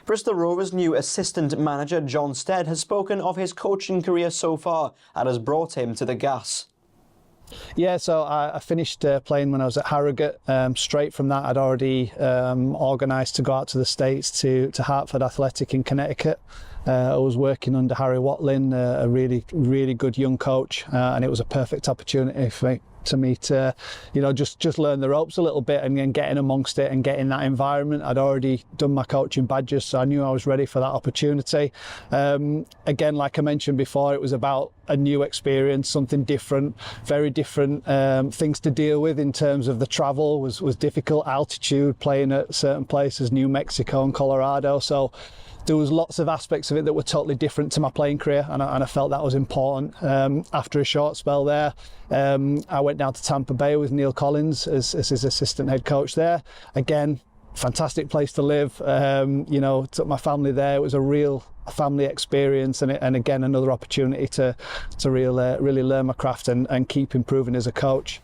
Bristol Rovers' new assistant manager Jon Stead has spoken of his coaching career so far and has brought him to the gas. Yeah, so I finished playing when I was at Harrogate. Straight from that, I'd already organised to go out to the States to Hartford Athletic in Connecticut. I was working under Harry Watlin, a really good young coach, and it was a perfect opportunity for me to, just learn the ropes a little bit and getting amongst it and getting that environment. I'd already done my coaching badges, so I knew I was ready for that opportunity. Again, like I mentioned before, it was about a new experience, something different, very different things to deal with in terms of the travel was difficult, altitude, playing at certain places, New Mexico and Colorado. So there was lots of aspects of it that were totally different to my playing career, and I felt that was important. After a short spell there, I went down to Tampa Bay with Neil Collins as his assistant head coach there. Again, fantastic place to live. Took my family there. It was a real family experience, and again another opportunity to really learn my craft and keep improving as a coach.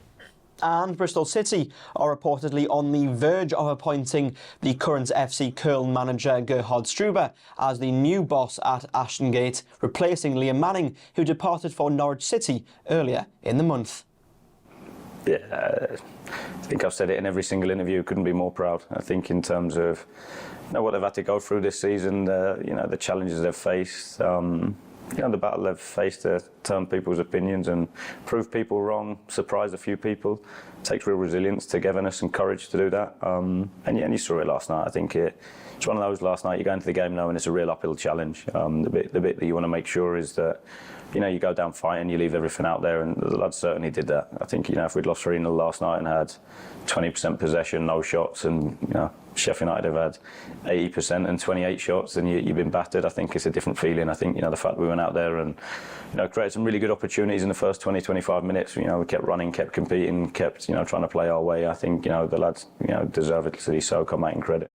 And Bristol City are reportedly on the verge of appointing the current FC Köln manager Gerhard Struber as the new boss at Ashton Gate, replacing Liam Manning, who departed for Norwich City earlier in the month. Yeah, I think I've said it in every single interview. Couldn't be more proud. I think in terms of what they've had to go through this season, the challenges they've faced. The battle they've faced to turn people's opinions and prove people wrong, surprise a few people. It takes real resilience, togetherness and courage to do that. And you saw it last night. I think it's one of those last night, you go into the game knowing it's a real uphill challenge. The bit that you want to make sure is that you go down fighting, you leave everything out there, and the lads certainly did that. I think if we'd lost 3-0 last night and had 20% possession, no shots, and Sheffield United have had 80% and 28 shots, and you've been battered. I think it's a different feeling. I think the fact we went out there and created some really good opportunities in the first 20-25 minutes. We kept running, kept competing, kept trying to play our way. I think the lads deservedly so come out in credit.